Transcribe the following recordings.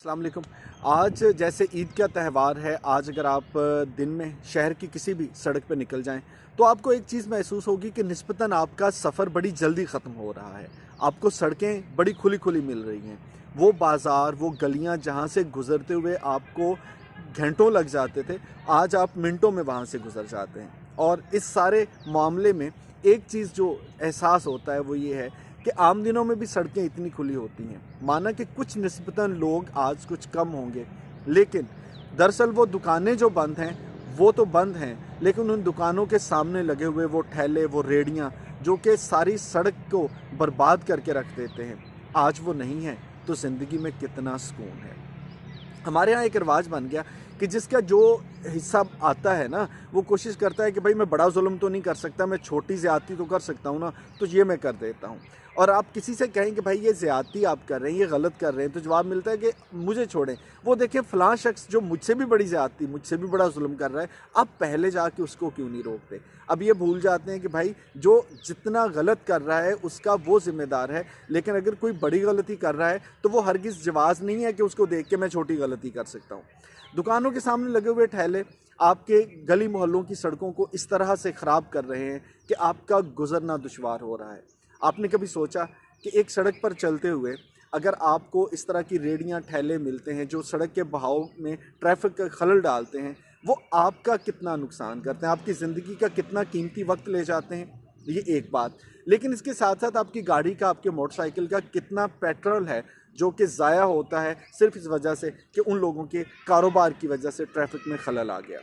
अस्सलाम वालेकुम। आज जैसे ईद का त्यौहार है, आज अगर आप दिन में शहर की किसी भी सड़क पे निकल जाएं तो आपको एक चीज़ महसूस होगी कि निस्बतन आपका सफ़र बड़ी जल्दी ख़त्म हो रहा है। आपको सड़कें बड़ी खुली खुली मिल रही हैं। वो बाज़ार, वो गलियां जहां से गुज़रते हुए आपको घंटों लग जाते थे, आज आप मिनटों में वहां से गुज़र जाते हैं। और इस सारे मामले में एक चीज़ जो एहसास होता है वो ये है कि आम दिनों में भी सड़कें इतनी खुली होती हैं। माना कि कुछ निस्बतन लोग आज कुछ कम होंगे, लेकिन दरअसल वो दुकानें जो बंद हैं वो तो बंद हैं, लेकिन उन दुकानों के सामने लगे हुए वो ठेले, वो रेहड़ियाँ जो कि सारी सड़क को बर्बाद करके रख देते हैं, आज वो नहीं है तो ज़िंदगी में कितना सुकून है। हमारे यहाँ एक रिवाज बन गया कि जिसका जो हिस्सा आता है ना, वो कोशिश करता है कि भाई मैं बड़ा जुल्म तो नहीं कर सकता, मैं छोटी ज़्यादती तो कर सकता हूँ ना, तो ये मैं कर देता हूँ। और आप किसी से कहें कि भाई ये ज़्यादती आप कर रहे हैं, ये गलत कर रहे हैं, तो जवाब मिलता है कि मुझे छोड़ें, वो देखें फ़लाँ शख्स जो मुझसे भी बड़ी ज़्यादती, मुझसे भी बड़ा जुल्म कर रहा है, आप पहले जाके उसको क्यों नहीं रोकते। अब ये भूल जाते हैं कि भाई जो जितना गलत कर रहा है उसका वो ज़िम्मेदार है, लेकिन अगर कोई बड़ी गलती कर रहा है तो वो हरगिज़ जवाज़ नहीं है कि उसको देख के मैं छोटी गलती कर सकता हूँ। दुकानों के सामने लगे हुए ठेले आपके गली मोहल्लों की सड़कों को इस तरह से ख़राब कर रहे हैं कि आपका गुज़रना दुश्वार हो रहा है। आपने कभी सोचा कि एक सड़क पर चलते हुए अगर आपको इस तरह की रेहड़ियाँ ठेले मिलते हैं जो सड़क के बहाव में ट्रैफिक का खलल डालते हैं, वो आपका कितना नुकसान करते हैं, आपकी ज़िंदगी का कितना कीमती वक्त ले जाते हैं, ये एक बात। लेकिन इसके साथ साथ आपकी गाड़ी का, आपके मोटरसाइकिल का कितना पेट्रोल है जो कि ज़ाया होता है सिर्फ इस वजह से कि उन लोगों के कारोबार की वजह से ट्रैफिक में खलल आ गया।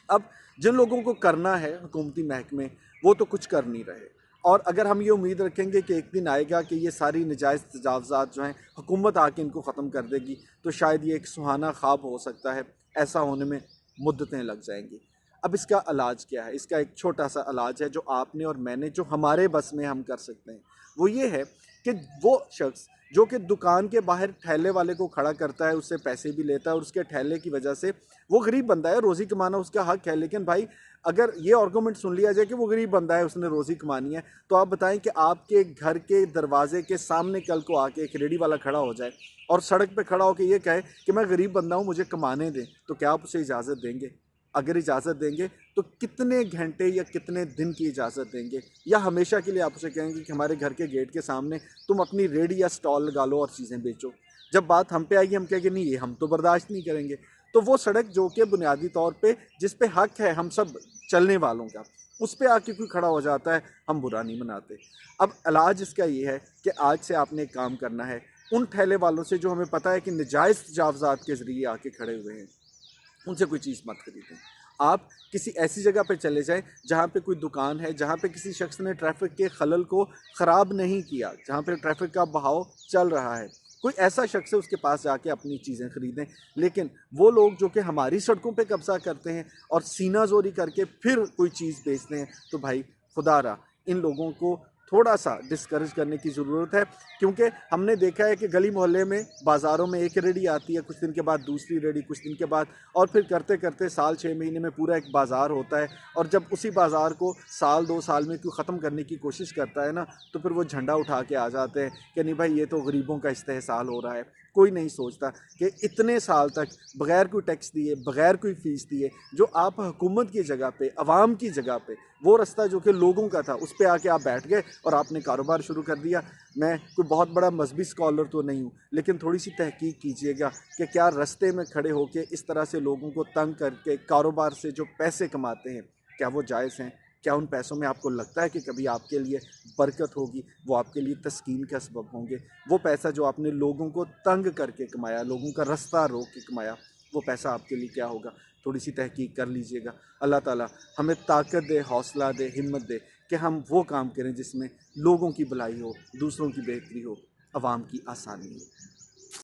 अब जिन लोगों को करना है हुकूमती महकमे, वो तो कुछ कर नहीं रहे। और अगर हम ये उम्मीद रखेंगे कि एक दिन आएगा कि ये सारी नजायज़ तजावज़ात जो हैं हुकूमत आके इनको ख़त्म कर देगी, तो शायद ये एक सुहाना ख्वाब हो सकता है। ऐसा होने में मुद्दतें लग जाएंगी। अब इसका इलाज क्या है? इसका एक छोटा सा इलाज है जो आपने और मैंने, जो हमारे बस में हम कर सकते हैं। वो ये है कि वो शख्स जो कि दुकान के बाहर ठेले वाले को खड़ा करता है, उससे पैसे भी लेता है और उसके ठेले की वजह से वो गरीब बंदा है, रोज़ी कमाना उसका हक है। लेकिन भाई अगर ये आर्गूमेंट सुन लिया जाए कि वो गरीब बंदा है, उसने रोज़ी कमानी है, तो आप बताएं कि आपके घर के दरवाजे के सामने कल को आके एक रेडी वाला खड़ा हो जाए और सड़क पे खड़ा होकर ये कहे कि मैं गरीब बंदा हूँ, मुझे कमाने दें, तो क्या आप उसे इजाज़त देंगे? अगर इजाज़त देंगे तो कितने घंटे या कितने दिन की इजाज़त देंगे? या हमेशा के लिए आप उसे कहेंगे कि हमारे घर के गेट के सामने तुम अपनी रेडी या स्टॉल लगा लो और चीज़ें बेचो? जब बात हम पे आएगी हम कहेंगे नहीं, ये हम तो बर्दाश्त नहीं करेंगे। तो वो सड़क जो कि बुनियादी तौर पे जिस पे हक है हम सब चलने वालों का, उस पे आके कोई खड़ा हो जाता है, हम बुरा नहीं मनाते। अब इलाज इसका ये है कि आज से आपने एक काम करना है, उन ठेले वालों से जो हमें पता है कि नजायज़ तजावज़ात के ज़रिए आके खड़े हुए हैं, उनसे कोई चीज़ मत खरीदें। आप किसी ऐसी जगह पे चले जाएं जहाँ पे कोई दुकान है, जहाँ पे किसी शख्स ने ट्रैफिक के खलल को ख़राब नहीं किया, जहाँ पे ट्रैफिक का बहाव चल रहा है, कोई ऐसा शख्स है उसके पास जाके अपनी चीज़ें ख़रीदें। लेकिन वो लोग जो कि हमारी सड़कों पे कब्ज़ा करते हैं और सीना जोरी करके फिर कोई चीज़ बेचते हैं, तो भाई खुदारा इन लोगों को थोड़ा सा डिस्करेज करने की ज़रूरत है। क्योंकि हमने देखा है कि गली मोहल्ले में, बाज़ारों में एक रेडी आती है, कुछ दिन के बाद दूसरी रेडी, कुछ दिन के बाद, और फिर करते करते साल 6 महीने में पूरा एक बाज़ार होता है। और जब उसी बाज़ार को साल 2 साल में कोई ख़त्म करने की कोशिश करता है ना, तो फिर वो झंडा उठा के आ जाते हैं कि नहीं भाई ये तो गरीबों का इस्तेहसाल हो रहा है। कोई नहीं सोचता कि इतने साल तक बग़ैर कोई टैक्स दिए, बग़ैर कोई फ़ीस दिए, जो आप हुकूमत की जगह पे, अवाम की जगह पे, वो रास्ता जो कि लोगों का था, उस पे आके आप बैठ गए और आपने कारोबार शुरू कर दिया। मैं कोई बहुत बड़ा मजहबी स्कॉलर तो नहीं हूँ, लेकिन थोड़ी सी तहकीक कीजिएगा कि क्या रास्ते में खड़े होके इस तरह से लोगों को तंग करके कारोबार से जो पैसे कमाते हैं, क्या वो जायज़ हैं? क्या उन पैसों में आपको लगता है कि कभी आपके लिए बरकत होगी, वो आपके लिए तस्कीन का सबब होंगे? वो पैसा जो आपने लोगों को तंग करके कमाया, लोगों का रास्ता रोक के कमाया, वो पैसा आपके लिए क्या होगा? थोड़ी सी तहकीक कर लीजिएगा। अल्लाह ताला हमें ताकत दे, हौसला दे, हिम्मत दे कि हम वो काम करें जिसमें लोगों की भलाई हो, दूसरों की बेहतरी हो, आवाम की आसानी हो।